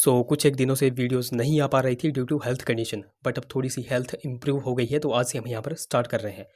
कुछ एक दिनों से वीडियोस नहीं आ पा रही थी due to health condition, but अब थोड़ी सी हेल्थ इंप्रूव हो गई है, तो आज से हम यहाँ पर स्टार्ट कर रहे हैं।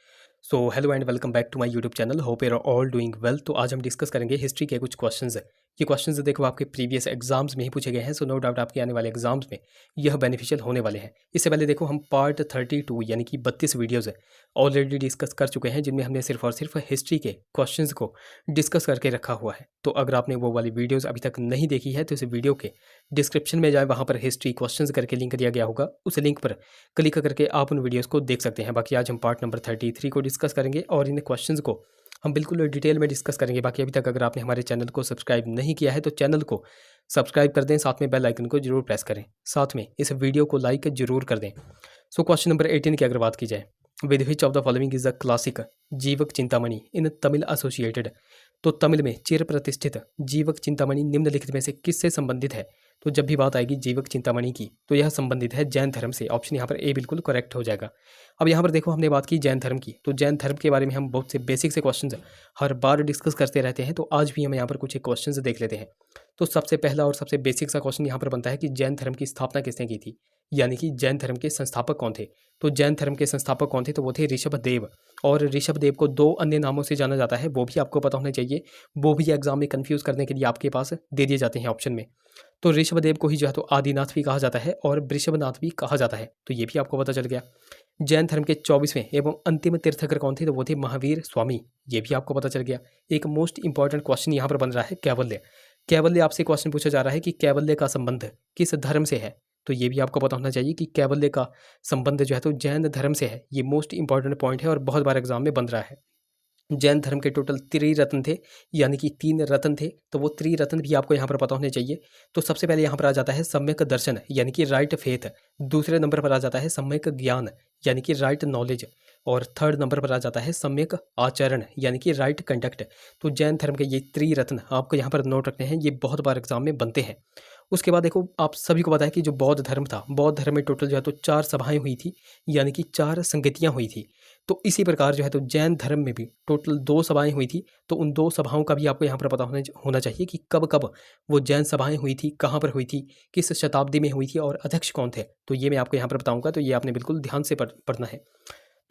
Hello and welcome back to my YouTube channel, hope you are all doing well. तो आज हम डिस्कस करेंगे हिस्ट्री के कुछ क्वेश्चंस। ये क्वेश्चंस देखो आपके प्रीवियस एग्जाम्स में ही पूछे गए हैं, सो नो डाउट आपके आने वाले एग्जाम्स में यह बेनिफिशियल होने वाले हैं। इससे पहले देखो हम पार्ट 32 यानी कि 32 वीडियोज़ ऑलरेडी डिस्कस कर चुके हैं, जिनमें हमने सिर्फ और सिर्फ हिस्ट्री के क्वेश्चंस को डिस्कस करके रखा हुआ है। तो अगर आपने वो वाली वीडियोज़ अभी तक नहीं देखी है तो इस वीडियो के डिस्क्रिप्शन में जाए, वहाँ पर हिस्ट्री क्वेश्चंस करके लिंक दिया गया होगा, उस लिंक पर क्लिक करके आप उन वीडियोस को देख सकते हैं। बाकी आज हम पार्ट नंबर 33 को डिस्कस करेंगे और इन क्वेश्चंस को हम बिल्कुल डिटेल में डिस्कस करेंगे। बाकी अभी तक अगर आपने हमारे चैनल को सब्सक्राइब नहीं किया है तो चैनल को सब्सक्राइब कर दें, साथ में बेल आइकन को जरूर प्रेस करें, साथ में इस वीडियो को लाइक जरूर कर दें। क्वेश्चन नंबर 18 की अगर बात की जाए, with which of the following is the classic जीवक चिंतामणि इन तमिल एसोसिएटेड। तो तमिल में चिर प्रतिष्ठित जीवक चिंतामणि निम्नलिखित में से किससे संबंधित है? तो जब भी बात आएगी जीवक चिंतामणि की तो यह संबंधित है जैन धर्म से। ऑप्शन यहाँ पर ए बिल्कुल करेक्ट हो जाएगा। अब यहाँ पर देखो हमने बात की जैन धर्म की, तो जैन धर्म के बारे में हम बहुत से बेसिक से क्वेश्चंस हर बार डिस्कस करते रहते हैं, तो आज भी हम यहाँ पर कुछ एक क्वेश्चंस देख लेते हैं। तो सबसे पहला और सबसे बेसिक सा क्वेश्चन यहाँ पर बनता है कि जैन धर्म की स्थापना किसने की थी, यानी कि जैन धर्म के संस्थापक कौन थे? तो जैन धर्म के संस्थापक कौन थे? तो वो थे ऋषभ देव। और ऋषभ देव को दो अन्य नामों से जाना जाता है, वो भी आपको पता होना चाहिए, वो भी एग्जाम में कंफ्यूज करने के लिए आपके पास दे दिए जाते हैं ऑप्शन में। तो ऋषभ देव को ही जो है तो आदिनाथ भी कहा जाता है और वृषभनाथ भी कहा जाता है, तो ये भी आपको पता चल गया। जैन धर्म के 24वें एवं अंतिम तीर्थंकर कौन थे? तो वो थे महावीर स्वामी, ये भी आपको पता चल गया। एक मोस्ट इंपॉर्टेंट क्वेश्चन यहाँ पर बन रहा है कैवल्य। कैवल्य आपसे क्वेश्चन पूछा जा रहा है कि कैवल्य का संबंध किस धर्म से है? तो ये भी आपको पता होना चाहिए कि कैवल्य का संबंध जो है तो जैन धर्म से है। ये मोस्ट इंपॉर्टेंट पॉइंट है और बहुत बार एग्जाम में बन रहा है। जैन धर्म के टोटल त्रिरत्न थे, यानी कि 3 रत्न थे, तो वो त्रिरत्न भी आपको यहाँ पर पता होने चाहिए। तो सबसे पहले यहाँ पर आ जाता है सम्यक दर्शन, यानी कि राइट फेथ। दूसरे नंबर पर आ जाता है सम्यक ज्ञान, यानी कि राइट नॉलेज। और थर्ड नंबर पर आ जाता है सम्यक आचरण, यानी कि राइट कंडक्ट। तो जैन धर्म के ये त्रिरत्न आपको यहाँ पर नोट रखने हैं, ये बहुत बार एग्जाम में बनते हैं। उसके बाद देखो आप सभी को पता है कि जो बौद्ध धर्म था, बौद्ध धर्म में टोटल जो है तो 4 सभाएं हुई थी, यानी कि 4 संगतियां हुई थी। तो इसी प्रकार जो है तो जैन धर्म में भी टोटल 2 सभाएं हुई थी। तो उन 2 सभाओं का भी आपको यहाँ पर पता होना चाहिए कि कब कब वो जैन सभाएं हुई थी, कहाँ पर हुई थी, किस शताब्दी में हुई थी और अध्यक्ष कौन थे। तो ये मैं आपको यहाँ पर बताऊँगा, तो ये आपने बिल्कुल ध्यान से पढ़ना है।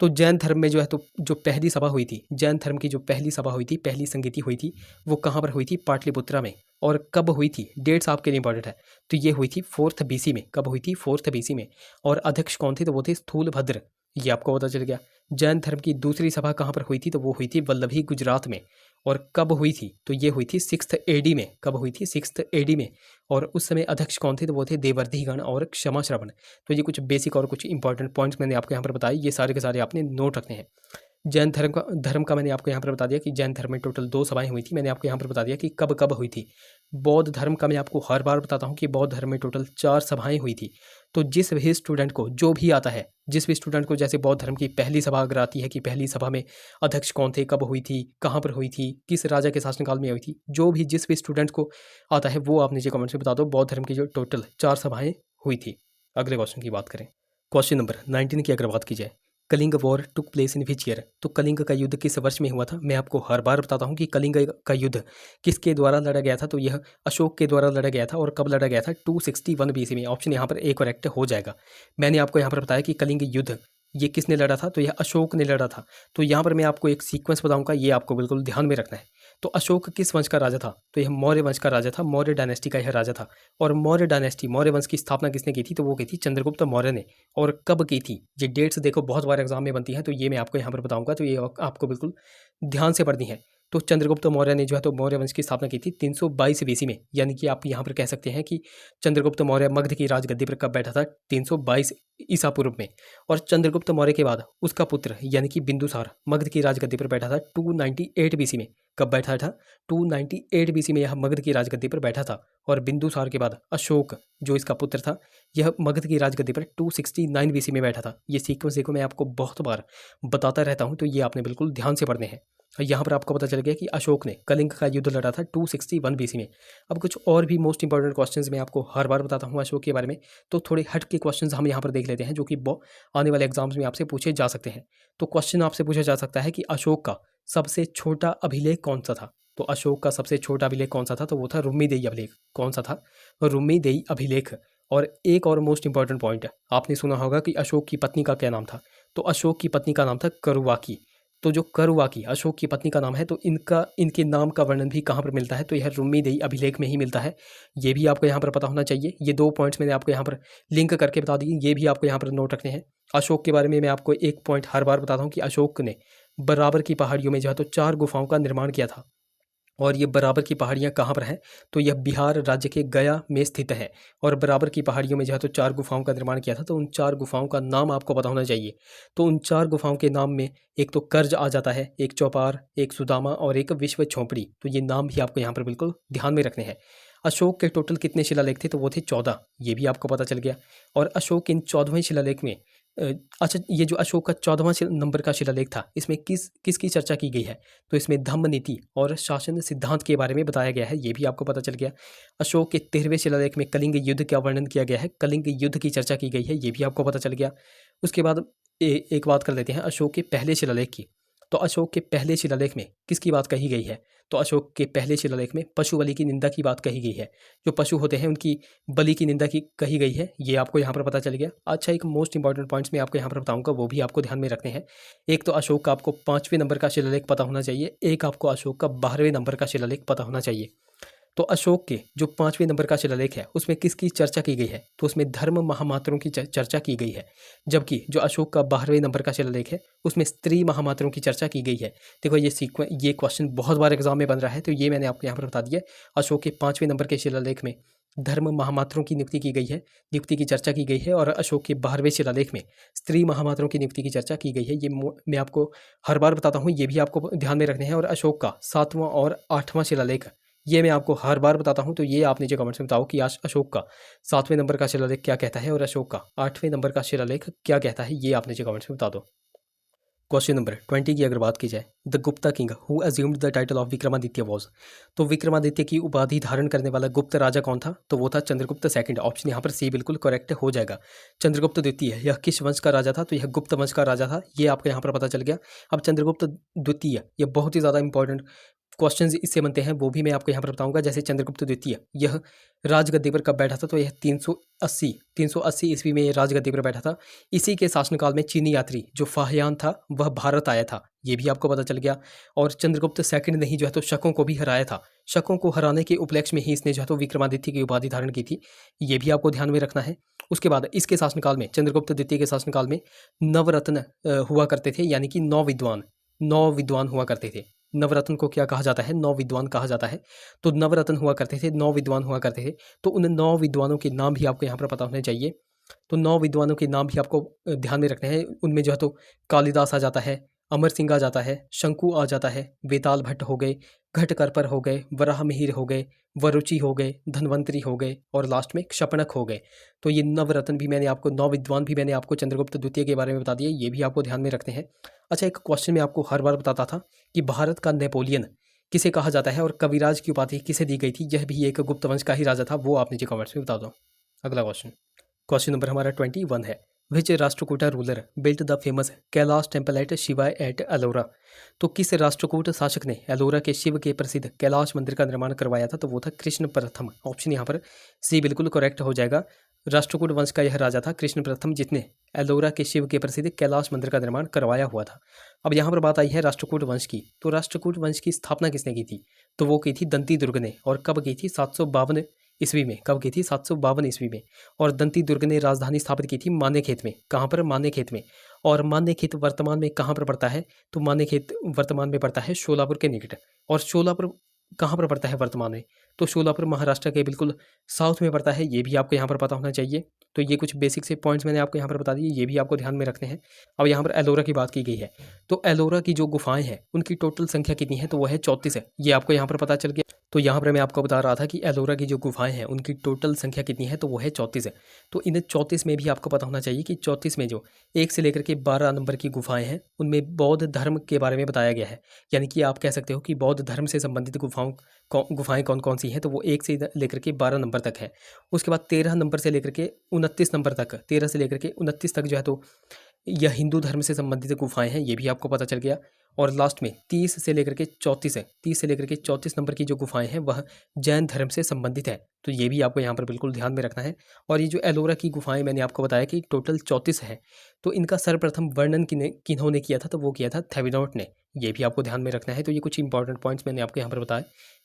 तो जैन धर्म में जो है तो जो पहली सभा हुई थी, जैन धर्म की जो पहली सभा हुई थी, पहली संगति हुई थी, वो कहाँ पर हुई थी? पाटलिपुत्रा में। और कब हुई थी? डेट्स आपके लिए इंपॉर्टेंट है। तो ये हुई थी 4th BC में। कब हुई थी? 4th BC में। और अध्यक्ष कौन थे? तो वो थे स्थूलभद्र, ये आपको पता चल गया। जैन धर्म की दूसरी सभा कहाँ पर हुई थी? तो वो हुई थी वल्लभी, गुजरात में। और कब हुई थी? तो ये हुई थी 6th AD में। कब हुई थी? 6th AD में। और उस समय अध्यक्ष कौन थे? तो वो थे देवर्धिगण और क्षमा श्रवण। तो ये कुछ बेसिक और कुछ इंपॉर्टेंट पॉइंट्स मैंने आपको यहाँ पर बताए, ये सारे के सारे आपने नोट रखने हैं। जैन धर्म का मैंने आपको यहाँ पर बता दिया कि जैन धर्म में टोटल 2 सभाएं हुई थी। मैंने आपको यहाँ पर बता दिया कि कब कब हुई थी। बौद्ध धर्म का मैं आपको हर बार बताता हूँ कि बौद्ध धर्म में टोटल 4 सभाएं हुई थी। तो जिस भी स्टूडेंट को जो भी आता है, जिस भी स्टूडेंट को जैसे बौद्ध धर्म की पहली सभा अगर आती है कि पहली सभा में अध्यक्ष कौन थे, कब हुई थी, कहाँ पर हुई थी, किस राजा के शासनकाल में हुई थी, जो भी जिस भी स्टूडेंट को आता है वो आप नीचे कमेंट्स में बता दो बौद्ध धर्म की जो टोटल 4 सभाएं हुई थी। अगले क्वेश्चन की बात करें, क्वेश्चन नंबर 19 की अगर बात की जाए, Kalinga war took place in which year. तो कलिंग का युद्ध किस वर्ष में हुआ था? मैं आपको हर बार बताता हूँ कि कलिंग का युद्ध किसके द्वारा लड़ा गया था? तो यह अशोक के द्वारा लड़ा गया था। और कब लड़ा गया था? 261 BC में। ऑप्शन यहाँ पर एक करेक्ट हो जाएगा। मैंने आपको यहाँ पर बताया कि कलिंग युद्ध ये किसने लड़ा था? तो यह अशोक ने लड़ा था। तो यहाँ पर मैं आपको एक सीक्वेंस बताऊंगा, ये आपको बिल्कुल ध्यान में रखना है। तो अशोक किस वंश का राजा था? तो यह मौर्य वंश का राजा था, मौर्य डायनेस्टी का यह राजा था। और मौर्य डायनेस्टी, मौर्य वंश की स्थापना किसने की थी? तो वो की थी चंद्रगुप्त मौर्य ने। और कब की थी? ये डेट्स देखो बहुत बार एग्जाम में बनती है, तो ये मैं आपको यहाँ पर बताऊंगा, तो ये आपको बिल्कुल ध्यान से पढ़नी है। तो चंद्रगुप्त मौर्य ने जो है तो मौर्य वंश की स्थापना की थी 322 BC में। यानी कि आप यहाँ पर कह सकते हैं कि चंद्रगुप्त मौर्य मगध की राजगद्दी पर कब बैठा था? 322 ईसा पूर्व में। और चंद्रगुप्त मौर्य के बाद उसका पुत्र यानी कि बिंदुसार मगध की राजगद्दी पर बैठा था 298 BC में। कब बैठा था? 298 BC में यह मगध की राजगद्दी पर बैठा था। और बिंदुसार के बाद अशोक जो इसका पुत्र था, यह मगध की राजगद्दी पर 269 BC में बैठा था। ये सीक्वेंस देखो मैं आपको बहुत बार बताता रहता हूँ, तो ये आपने बिल्कुल ध्यान से पढ़ने हैं। यहाँ पर आपको पता चल गया कि अशोक ने कलिंग का युद्ध लड़ा था 261 BC में। अब कुछ और भी मोस्ट इंपॉर्टेंट क्वेश्चंस मैं आपको हर बार बताता हूँ अशोक के बारे में, तो थोड़े हट के क्वेश्चंस हम यहाँ पर देख लेते हैं जो कि आने वाले एग्जाम्स में आपसे पूछे जा सकते हैं। तो क्वेश्चन आपसे पूछा जा सकता है कि अशोक का सबसे छोटा अभिलेख कौन सा था? तो अशोक का सबसे छोटा अभिलेख कौन सा था? तो वो था रुम्मीदेई अभिलेख। कौन सा था? रुम्मीदेई अभिलेख। और एक और मोस्ट इंपॉर्टेंट पॉइंट है, आपने सुना होगा कि अशोक की पत्नी का क्या नाम था? तो अशोक की पत्नी का नाम था करुवाकी। तो जो करुवाकी अशोक की पत्नी का नाम है, तो इनके नाम का वर्णन भी कहाँ पर मिलता है? तो यह रुम्मीदेई अभिलेख में ही मिलता है। ये भी आपको यहाँ पर पता होना चाहिए। ये 2 पॉइंट्स मैंने आपको यहाँ पर लिंक करके बता दिए, ये भी आपको यहाँ पर नोट रखने हैं। अशोक के बारे में मैं आपको एक पॉइंट हर बार बताता हूँ कि अशोक ने बराबर की पहाड़ियों में जो है तो 4 गुफाओं का निर्माण किया था। और ये बराबर की पहाड़ियाँ कहाँ पर हैं? तो यह बिहार राज्य के गया में स्थित है। और बराबर की पहाड़ियों में जो है तो 4 गुफाओं का निर्माण किया था। तो उन 4 गुफाओं का नाम आपको पता होना चाहिए। तो उन 4 गुफाओं के नाम में एक तो कर्ज आ जाता है, एक चौपार, एक सुदामा और एक विश्व झोंपड़ी। तो ये नाम भी आपको यहाँ पर बिल्कुल ध्यान में रखने हैं। अशोक के टोटल कितने शिलालेख थे? तो वो थे 14। ये भी आपको पता चल गया। और अशोक इन 14वें शिलालेख में अच्छा, ये जो अशोक का 14वां नंबर का शिलालेख था, इसमें किसकी चर्चा की गई है? तो इसमें धम्म नीति और शासन सिद्धांत के बारे में बताया गया है। ये भी आपको पता चल गया। अशोक के 13वें शिलालेख में कलिंग युद्ध का वर्णन किया गया है। कलिंग युद्ध की चर्चा की गई है। ये भी आपको पता चल गया। उसके बाद एक बात कर लेते हैं अशोक के पहले शिलालेख की। तो अशोक के पहले शिलालेख में किसकी बात कही गई है? तो अशोक के पहले शिलालेख में पशु बलि की निंदा की बात कही गई है। जो पशु होते हैं उनकी बलि की निंदा की कही गई है। ये आपको यहाँ पर पता चल गया। अच्छा, एक मोस्ट इंपॉर्टेंट पॉइंट्स मैं आपको यहाँ पर बताऊंगा, वो भी आपको ध्यान में रखने हैं। एक तो अशोक का आपको 5वें नंबर का शिलालेख पता होना चाहिए। एक आपको अशोक का 12वें नंबर का शिलालेख पता होना चाहिए। तो अशोक के जो 5वें नंबर का शिलालेख है, उसमें किसकी चर्चा की गई है? तो उसमें धर्म महामात्रों की चर्चा की गई है। जबकि जो अशोक का 12वें नंबर का शिलालेख है, उसमें स्त्री महामात्रों की चर्चा की गई है। देखो, ये क्वेश्चन बहुत बार एग्जाम में बन रहा है, तो ये मैंने आपको यहाँ पर बता दिया। अशोक के 5वें नंबर के शिलालेख में धर्म महामात्रों की नियुक्ति की गई है, नियुक्ति की चर्चा की गई है। और अशोक के 12वें शिलालेख में स्त्री महामात्रों की नियुक्ति की चर्चा की गई है। ये मैं आपको हर बार बताता हूँ, ये भी आपको ध्यान में रखने हैं। और अशोक का 7वां और 8वां शिलालेख, ये मैं आपको हर बार बताता हूँ। तो ये आप नीचे कमेंट्स में बताओ कि आज अशोक का 7वें नंबर का शिलालेख क्या कहता है और अशोक का 8वें नंबर का शिलालेख क्या कहता है। ये आप नीचे कमेंट्स में बता दो। क्वेश्चन नंबर 20 की अगर बात की जाए, the Gupta king who assumed the title of Vikramaditya was. तो विक्रमादित्य की उपाधि धारण करने वाला गुप्त राजा कौन था? तो वो था चंद्रगुप्त सेकंड। ऑप्शन यहाँ पर सी बिल्कुल करेक्ट हो जाएगा। चंद्रगुप्त द्वितीय, यह किस वंश का राजा था? तो यह गुप्त वंश का राजा था। ये आपको यहाँ पर पता चल गया। अब चंद्रगुप्त द्वितीय, यह बहुत ही ज़्यादा इंपॉर्टेंट क्वेश्चंस इससे बनते हैं, वो भी मैं आपको यहाँ पर बताऊंगा। जैसे चंद्रगुप्त द्वितीय, यह राजगद्दी पर कब बैठा था? तो यह 380 ईस्वी में ये राजगद्दी पर बैठा था। इसी के शासनकाल में चीनी यात्री जो फाहियान था, वह भारत आया था। ये भी आपको पता चल गया। और चंद्रगुप्त सेकंड ने ही जो है तो शकों को भी हराया था। शकों को हराने के उपलक्ष्य में ही इसने जो है तो विक्रमादित्य की उपाधि धारण की थी। ये भी आपको ध्यान में रखना है। उसके बाद इसके शासनकाल में, चंद्रगुप्त द्वितीय के शासनकाल में नवरत्न हुआ करते थे, यानी कि 9 विद्वान हुआ करते थे। नवरत्न को क्या कहा जाता है? 9 विद्वान कहा जाता है। तो नवरत्न हुआ करते थे, 9 विद्वान हुआ करते थे। तो उन 9 विद्वानों के नाम भी आपको यहाँ पर पता होने चाहिए। तो 9 विद्वानों के नाम भी आपको ध्यान में रखने हैं। उनमें जो है तो कालिदास आ जाता है, अमर सिंह आ जाता है, शंकु आ जाता है, वेताल भट्ट हो गए, घटकरपर हो गए, वराहमिहिर हो गए, वरुचि हो गए, धन्वंतरी हो गए और लास्ट में क्षपणक हो गए। तो ये नवरत्न भी मैंने आपको, 9 विद्वान भी मैंने आपको चंद्रगुप्त द्वितीय के बारे में बता दिए। ये भी आपको ध्यान में रखने हैं। अच्छा, एक क्वेश्चन मैं आपको हर बार बताता था कि भारत का नेपोलियन किसे कहा जाता है और कविराज की उपाधि किसे दी गई थी? यह भी एक गुप्त वंश का ही राजा था। वो आप नीचे कमेंट्स में बता दो। अगला क्वेश्चन नंबर हमारा 21 है। Which Rashtrakuta ruler built the famous Kailash temple at Shivaya at Ellora. तो किस राष्ट्रकूट शासक ने एलोरा के शिव के प्रसिद्ध कैलाश मंदिर का निर्माण करवाया था? तो वो था कृष्ण प्रथम। ऑप्शन यहाँ पर सी बिल्कुल करेक्ट हो जाएगा। राष्ट्रकूट वंश का यह राजा था कृष्ण प्रथम, जिसने एलोरा के शिव के प्रसिद्ध कैलाश मंदिर का निर्माण करवाया हुआ था। अब यहाँ पर बात आई है राष्ट्रकूट वंश की। तो राष्ट्रकूट वंश की स्थापना किसने की थी? तो वो की थी दंती दुर्ग ने। और कब की थी? 752 ईस्वी में। कब की थी? 752 ईस्वी में। और दंती दुर्ग ने राजधानी स्थापित की थी मानेखेत में। कहाँ पर? मानेखेत में। और मानेखेत वर्तमान में कहाँ पर पड़ता है? तो मानेखेत वर्तमान में पड़ता है शोलापुर के निकट। और शोलापुर कहाँ पर पड़ता है वर्तमान में? तो शोलापुर महाराष्ट्र के बिल्कुल साउथ में पड़ता है। ये भी आपको यहाँ पर पता होना चाहिए। तो ये कुछ बेसिक से पॉइंट्स मैंने आपको यहाँ पर बता दिए, ये भी आपको ध्यान में रखने हैं। अब यहाँ पर एलोरा की बात की गई है। तो एलोरा की जो गुफाएं हैं उनकी टोटल संख्या कितनी है? तो वो है 34 है। ये आपको यहाँ पर पता चल गया। तो यहाँ पर मैं आपको बता रहा था कि एलोरा की जो गुफाएं हैं उनकी टोटल संख्या कितनी है? तो वो है 34 है। तो इन 34 में भी आपको पता होना चाहिए कि 34 में जो 1 से लेकर के 12 नंबर की गुफाएं हैं उनमें बौद्ध धर्म के बारे में बताया गया है। यानी कि आप कह सकते हो कि बौद्ध धर्म से संबंधित गुफाएं कौन कौन सी हैं? तो वो 1 से लेकर के 12 नंबर तक है। उसके बाद 13 नंबर से लेकर के 29 नंबर तक, 13 से लेकर के 29 तक जो है तो यह हिंदू धर्म से संबंधित गुफाएं हैं, ये भी आपको पता चल गया। और लास्ट में 30 से लेकर के 34 है, 30 से लेकर के 34 नंबर की जो गुफाएं हैं वह जैन धर्म से संबंधित है, तो ये भी आपको यहाँ पर बिल्कुल ध्यान में रखना है। और ये जो एलोरा की गुफाएं मैंने आपको बताया कि टोटल 34 है, तो इनका सर्वप्रथम वर्णन किन्होंने किया था, तो वो किया था थेविनोट ने, ये भी आपको ध्यान में रखना है। तो ये कुछ इंपॉर्टेंट पॉइंट्स मैंने आपको यहाँ पर बताए,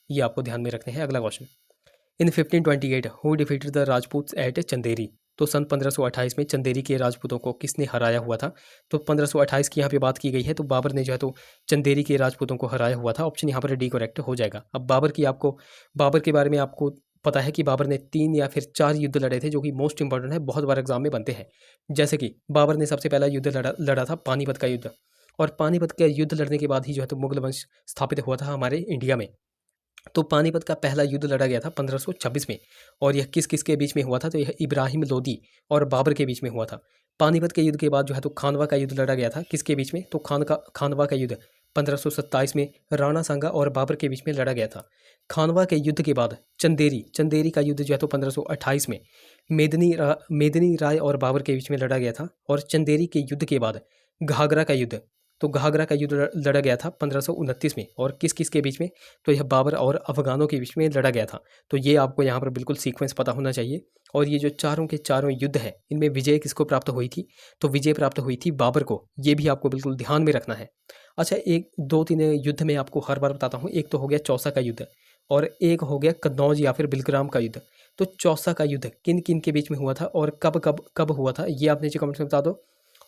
ये आपको ध्यान में रखने हैं। अगला question, in 1528 who defeated the Rajput at Chanderi, तो सन 1528 में चंदेरी के राजपूतों को किसने हराया हुआ था? तो 1528 की यहाँ पे बात की गई है, तो बाबर ने जो है तो चंदेरी के राजपूतों को हराया हुआ था। ऑप्शन यहाँ पर डी करेक्ट हो जाएगा। अब बाबर के बारे में आपको पता है कि बाबर ने 3 या फिर 4 युद्ध लड़े थे, जो कि मोस्ट इंपॉर्टेंट है, बहुत बार एग्जाम में बनते हैं। जैसे कि बाबर ने सबसे पहला युद्ध लड़ा था पानीपत का युद्ध, और पानीपत का युद्ध लड़ने के बाद ही जो है तो मुगल वंश स्थापित हुआ था हमारे इंडिया में। तो पानीपत का पहला युद्ध लड़ा गया था 1526 में, और यह किस किस के बीच में हुआ था? तो यह इब्राहिम लोदी और बाबर के बीच में हुआ था। पानीपत के युद्ध के बाद जो है तो खानवा का युद्ध लड़ा गया था, किसके बीच में? तो खानवा का युद्ध 1527 में राणा सांगा और बाबर के बीच में लड़ा गया था। खानवा के युद्ध के बाद चंदेरी का युद्ध जो है तो 1528 में मेदिनी राय और बाबर के बीच में लड़ा गया था। और चंदेरी के युद्ध के बाद घाघरा का युद्ध, तो घाघरा का युद्ध लड़ा गया था 1529 में, और किस किस के बीच में? तो यह बाबर और अफगानों के बीच में लड़ा गया था। तो ये आपको यहाँ पर बिल्कुल सीक्वेंस पता होना चाहिए। और ये जो चारों के चारों युद्ध हैं, इनमें विजय किसको प्राप्त हुई थी? तो विजय प्राप्त हुई थी बाबर को, ये भी आपको बिल्कुल ध्यान में रखना है। अच्छा, 1 2 3 युद्ध में आपको हर बार बताता हूँ। एक तो हो गया चौसा का युद्ध, और एक हो गया कन्नौज या फिर बिलग्राम का युद्ध। तो चौसा का युद्ध किन किन के बीच में हुआ था और कब कब कब हुआ था, ये आप नीचे कमेंट्स में बता दो।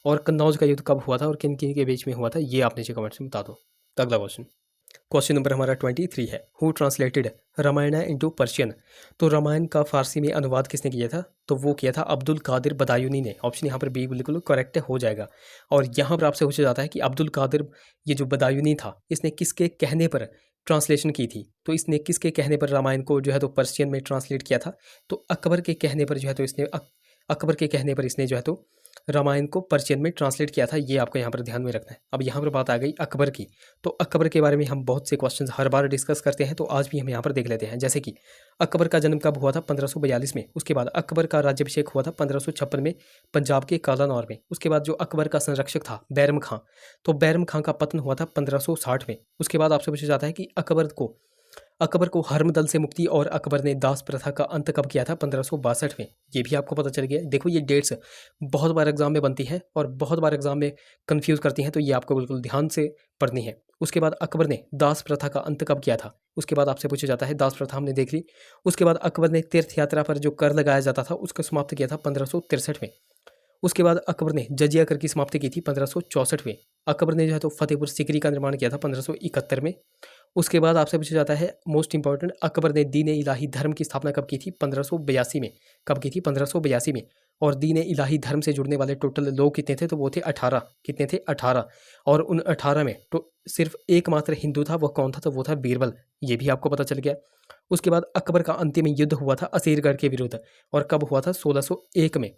और कन्नौज का युद्ध कब हुआ था और किन किन के बीच में हुआ था, ये आप नीचे कमेंट्स में बता दो। तो अगला क्वेश्चन नंबर हमारा 23 है, who translated Ramayana into Persian. तो रामायण का फारसी में अनुवाद किसने किया था? तो वो किया था अब्दुल कादिर बदायूनी ने। ऑप्शन यहाँ पर बी बिल्कुल करेक्ट हो जाएगा। और यहाँ पर आपसे पूछा जाता है कि अब्दुल कादिर ये जो बदायूनी था, इसने किसके कहने पर ट्रांसलेशन की थी? तो इसने किसके कहने पर रामायण को जो है तो पर्शियन में ट्रांसलेट किया था? तो अकबर के कहने पर जो है तो इसने अकबर के कहने पर इसने जो है तो रामायण को पर्शियन में ट्रांसलेट किया था, ये आपको यहाँ पर ध्यान में रखना है। अब यहाँ पर बात आ गई अकबर की, तो अकबर के बारे में हम बहुत से क्वेश्चंस हर बार डिस्कस करते हैं, तो आज भी हम यहाँ पर देख लेते हैं। जैसे कि अकबर का जन्म कब हुआ था? 1542 में। उसके बाद अकबर का राज्याभिषेक हुआ था 1556 में पंजाब के कालानौर में। उसके बाद जो अकबर का संरक्षक था बैरम खां, तो बैरम खां का पतन हुआ था 1560 में। उसके बाद आपसे पूछा जाता है कि अकबर को हर्मदल से मुक्ति और अकबर ने दास प्रथा का अंत कब किया था? 1562 में। ये भी आपको पता चल गया। देखो, ये डेट्स बहुत बार एग्जाम में बनती है और बहुत बार एग्जाम में कंफ्यूज करती हैं, तो ये आपको बिल्कुल ध्यान से पढ़नी है। उसके बाद अकबर ने दास प्रथा का अंत कब किया था? उसके बाद आपसे पूछा जाता है, दास प्रथा हमने देख ली। उसके बाद अकबर ने तीर्थ यात्रा पर जो कर लगाया जाता था उसको समाप्त किया था 1563 में। उसके बाद अकबर ने जजिया कर की समाप्ति की थी 1564 में। अकबर ने जो है तो फतेहपुर सीकरी का निर्माण किया था 1571 में। उसके बाद आपसे पूछा जाता है मोस्ट इंपॉर्टेंट, अकबर ने दीन इलाही धर्म की स्थापना कब की थी? 1582 में। कब की थी? 1582 में। और दीन इलाही धर्म से जुड़ने वाले टोटल लोग कितने थे? तो वो थे 18। कितने थे? 18। और उन 18 में तो सिर्फ एकमात्र हिंदू था, वह कौन था? तो वो था बीरबल। ये भी आपको पता चल गया। उसके बाद अकबर का अंतिम युद्ध हुआ था असीरगढ़ के विरुद्ध, और कब हुआ था? 1601 में।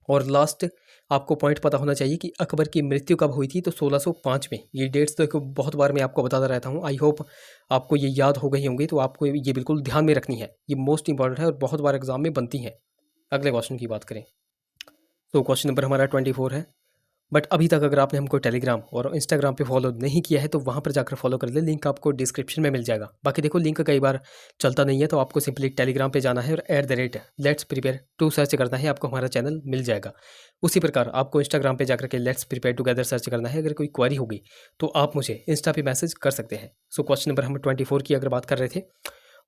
और लास्ट आपको पॉइंट पता होना चाहिए कि अकबर की मृत्यु कब हुई थी? तो 1605 में। ये डेट्स तो बहुत बार मैं आपको बताता रहता हूँ, आई होप आपको ये याद हो गई होंगी, तो आपको ये बिल्कुल ध्यान में रखनी है, ये मोस्ट इंपॉर्टेंट है और बहुत बार एग्जाम में बनती है। अगले क्वेश्चन की बात करें तो क्वेश्चन नंबर हमारा 24 है। बट अभी तक अगर आपने हमको टेलीग्राम और इंस्टाग्राम पे फॉलो नहीं किया है तो वहाँ पर जाकर फॉलो कर ले, लिंक आपको डिस्क्रिप्शन में मिल जाएगा। बाकी देखो, लिंक कई बार चलता नहीं है, तो आपको सिंपली टेलीग्राम पे जाना है और @लेट्स प्रिपेयर टू सर्च करना है, आपको हमारा चैनल मिल जाएगा। उसी प्रकार आपको इंस्टाग्राम पे जाकर के लेट्स प्रिपेयर टुगेदर सर्च करना है। अगर कोई क्वेरी होगी तो आप मुझे इंस्टा पे मैसेज कर सकते हैं। सो क्वेश्चन नंबर हम 24 की अगर बात कर रहे थे,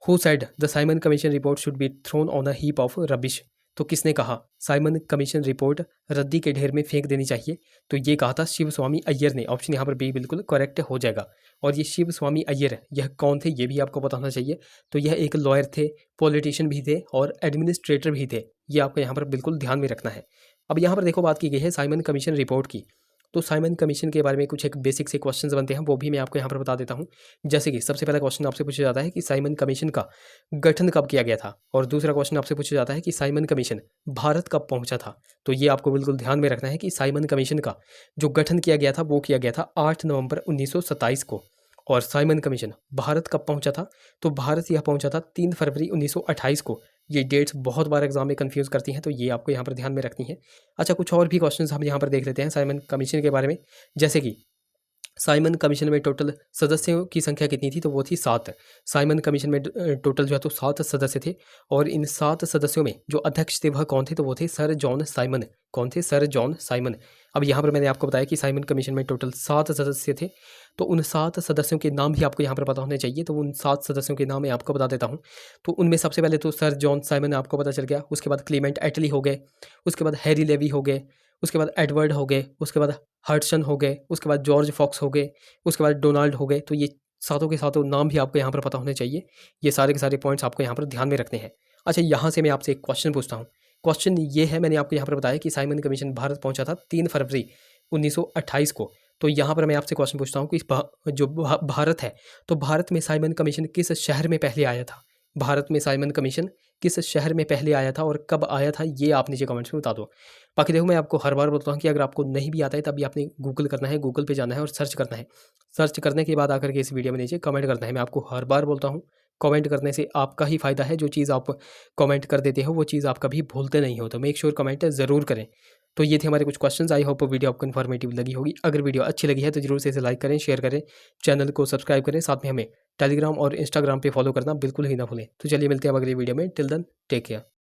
who said the Simon commission report should be thrown on a heap of rubbish. तो किसने कहा साइमन कमीशन रिपोर्ट रद्दी के ढेर में फेंक देनी चाहिए? तो ये कहा था शिव स्वामी अय्यर ने। ऑप्शन यहाँ पर बी बिल्कुल करेक्ट हो जाएगा। और ये शिव स्वामी अय्यर यह कौन थे, ये भी आपको पता होना चाहिए। तो यह एक लॉयर थे, पॉलिटिशियन भी थे और एडमिनिस्ट्रेटर भी थे। ये आपको यहाँ पर बिल्कुल ध्यान में रखना है। अब यहाँ पर देखो, बात की गई है साइमन कमीशन रिपोर्ट की, तो साइमन कमीशन के बारे में कुछ एक बेसिक से क्वेश्चंस बनते हैं, वो भी मैं आपको यहाँ पर बता देता हूँ। जैसे कि सबसे पहला क्वेश्चन आपसे पूछा जाता है कि साइमन कमीशन का गठन कब किया गया था, और दूसरा क्वेश्चन आपसे पूछा जाता है कि साइमन कमीशन भारत कब पहुंचा था। तो ये आपको बिल्कुल ध्यान में रखना है कि साइमन कमीशन का जो गठन किया गया था वो किया गया था 8 नवंबर 1927 को। और साइमन कमीशन भारत कब पहुंचा था? तो भारत यह पहुंचा था 3 फरवरी 1928 को। ये डेट्स बहुत बार एग्जाम में कंफ्यूज करती हैं, तो ये आपको यहाँ पर ध्यान में रखनी है। अच्छा, कुछ और भी क्वेश्चंस हम यहाँ पर देख लेते हैं साइमन कमीशन के बारे में। जैसे कि साइमन कमीशन में टोटल सदस्यों की संख्या कितनी थी, तो वो थी 7। साइमन कमीशन में टोटल जो है तो 7 सदस्य थे, और इन 7 सदस्यों में जो अध्यक्ष थे वह कौन थे, तो वो थे सर जॉन साइमन। कौन थे? Sir John Simon. अब यहाँ पर मैंने आपको बताया कि साइमन कमीशन में टोटल 7 सदस्य थे, तो उन 7 सदस्यों के नाम भी आपको यहाँ पर पता होने चाहिए। तो उन 7 सदस्यों के नाम मैं आपको बता देता हूँ। तो उनमें सबसे पहले तो सर जॉन साइमन आपको पता चल गया, उसके बाद क्लीमेंट एटली हो गए, उसके बाद हैरी लेवी हो गए, उसके बाद एडवर्ड हो गए, उसके बाद हडसन हो गए, उसके बाद जॉर्ज फॉक्स हो गए, उसके बाद डोनाल्ड हो गए। तो ये सातों के सातों नाम भी आपको यहाँ पर पता होने चाहिए। ये सारे के सारे पॉइंट्स आपको यहाँ पर ध्यान में रखने हैं। अच्छा, यहाँ से मैं आपसे एक क्वेश्चन पूछता हूँ। क्वेश्चन ये है, मैंने आपको यहाँ पर बताया कि साइमन कमीशन भारत पहुँचा था 3 फरवरी 1928 को। तो यहाँ पर मैं आपसे क्वेश्चन पूछता हूँ कि जो भारत है, तो भारत में साइमन कमीशन किस शहर में पहले आया था? भारत में साइमन कमीशन किस शहर में पहले आया था और कब आया था, ये आप नीचे कमेंट्स में बता दो। बाकी देखो, मैं आपको हर बार बोलता हूँ कि अगर आपको नहीं भी आता है तब भी आपने गूगल करना है, गूगल पे जाना है और सर्च करना है। सर्च करने के बाद आकर के इस वीडियो में नीचे कमेंट करना है। मैं आपको हर बार बोलता हूँ, कमेंट करने से आपका ही फ़ायदा है। जो चीज़ आप कमेंट कर देते हो वो चीज़ आप कभी भूलते नहीं हो, तो मेक श्योर कमेंट ज़रूर करें। तो ये थे हमारे कुछ क्वेश्चंस। आई होप वीडियो आपको इन्फॉर्मेटिव लगी होगी। अगर वीडियो अच्छी लगी है तो जरूर से इसे लाइक करें, शेयर करें, चैनल को सब्सक्राइब करें, साथ में हमें टेलीग्राम और इंस्टाग्राम पे फॉलो करना बिल्कुल ही ना भूलें। तो चलिए मिलते हैं अब अगली वीडियो में। Till then take care.